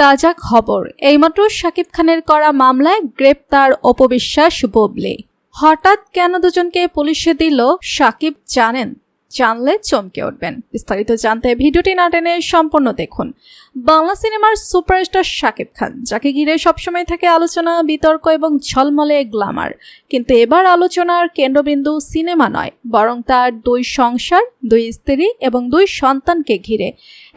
তাজা খবর, এইমাত্র শাকিব খানের করা মামলায় গ্রেপ্তার অপবিশ্বাস বুবলি। হঠাৎ কেন দুজনকে পুলিশে দিল শাকিব জানেন? জানলে চমকে উঠবেন। বিস্তারিত জানতে ভিডিওটি না টেনে সম্পূর্ণ দেখুন। বাংলা সিনেমার সুপারস্টার শাকিব খান, যাকে ঘিরে সবসময় থাকে আলোচনা, বিতর্ক এবং ঝলমলে গ্ল্যামার, কিন্তু এবার আলোচনার কেন্দ্রবিন্দু সিনেমা নয়, বরং তার দুই সংসার, দুই স্ত্রী এবং দুই সন্তানকে ঘিরে।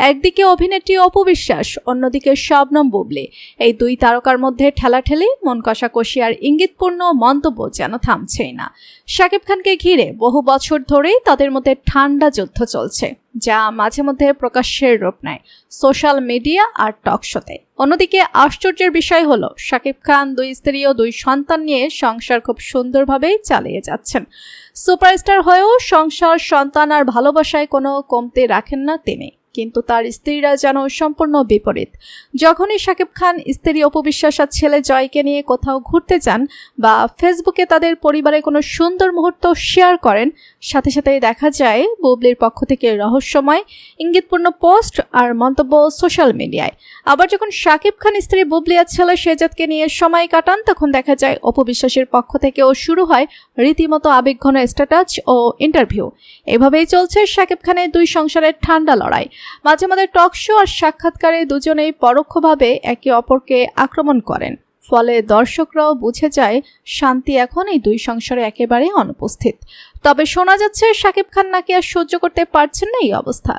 একদিকে অভিনেত্রী অপবিশ্বাস, অন্যদিকে শবনম বুবলি। এই দুই তারকার মধ্যে ঠেলাঠেলি, মন কষাকষি আর ইঙ্গিতপূর্ণ মন্তব্য যেন থামছেই না। শাকিব খানকে ঘিরে বহু বছর ধরেই তাদের মধ্যে ঠান্ডা যুদ্ধ চলছে, যা মাঝে মধ্যে প্রকাশ্যের রূপ নেয় সোশ্যাল মিডিয়া আর টক শোতে। অন্যদিকে আশ্চর্যের বিষয় হলো, শাকিব খান দুই স্ত্রী ও দুই সন্তান নিয়ে সংসার খুব সুন্দরভাবেই চালিয়ে যাচ্ছেন। সুপারস্টার হয়েও সংসার, সন্তান আর ভালোবাসায় কোনো কমতি রাখেন না তিনি। কিন্তু তার স্ত্রীরা যেন সম্পূর্ণ বিপরীত। যখনই শাকিব খান স্ত্রী অপবিশ্বাস আর ছেলে জয়কে নিয়ে কোথাও ঘুরতে যান বা ফেসবুকে তাদের পরিবারে কোনো সুন্দর মুহূর্ত শেয়ার করেন, সাথে সাথেই দেখা যায় বুবলির পক্ষ থেকে রহস্যময়, ইঙ্গিতপূর্ণ পোস্ট আর মন্তব্য সোশ্যাল মিডিয়ায়। আবার যখন শাকিব খান স্ত্রী বুবলি আর ছেলে শেজাদকে নিয়ে সময় কাটান, তখন দেখা যায় অপবিশ্বাসের পক্ষ থেকেও শুরু হয় রীতিমতো আবেগঘন স্ট্যাটাস ও ইন্টারভিউ। এভাবেই চলছে শাকিব খানের দুই সংসারের ঠান্ডা লড়াই। মাঝে মাঝে টক শো আর সাক্ষাৎকারে দুজনেই পরোক্ষভাবে একে অপরকে আক্রমণ করেন, ফলে দর্শকরাও বুঝে যায় শান্তি এখন এই দুই সংসারে একেবারে অনুপস্থিত। তবে শোনা যাচ্ছে শাকিব খান নাকি আর সহ্য করতে পারছেন না এই অবস্থা।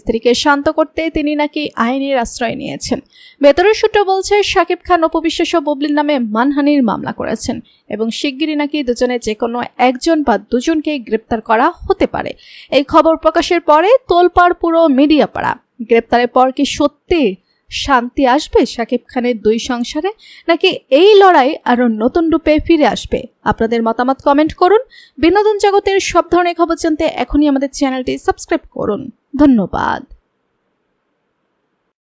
স্ত্রীকে শান্ত করতে তিনি নাকি আইনের আশ্রয় নিয়েছেন। ভেতরের সূত্র বলছে, শাকিব খান অপবিশ্বাস ও বুবলির নামে মানহানির মামলা করেছেন এবং শিগগিরই নাকি দুজনে যে কোনো একজন বা দুজনকে গ্রেপ্তার করা হতে পারে। এই খবর প্রকাশের পরে তোলপাড় পুরো মিডিয়া পাড়া। গ্রেপ্তারের পর কি সত্যি শান্তি আসবে শাকিব খানের দুই সংসারে, নাকি এই লড়াই আরো নতুন রূপে ফিরে আসবে? আপনাদের মতামত কমেন্ট করুন। বিনোদন জগতের সব ধরনের খবর জানতে এখনই আমাদের চ্যানেলটি সাবস্ক্রাইব করুন। ধন্যবাদ।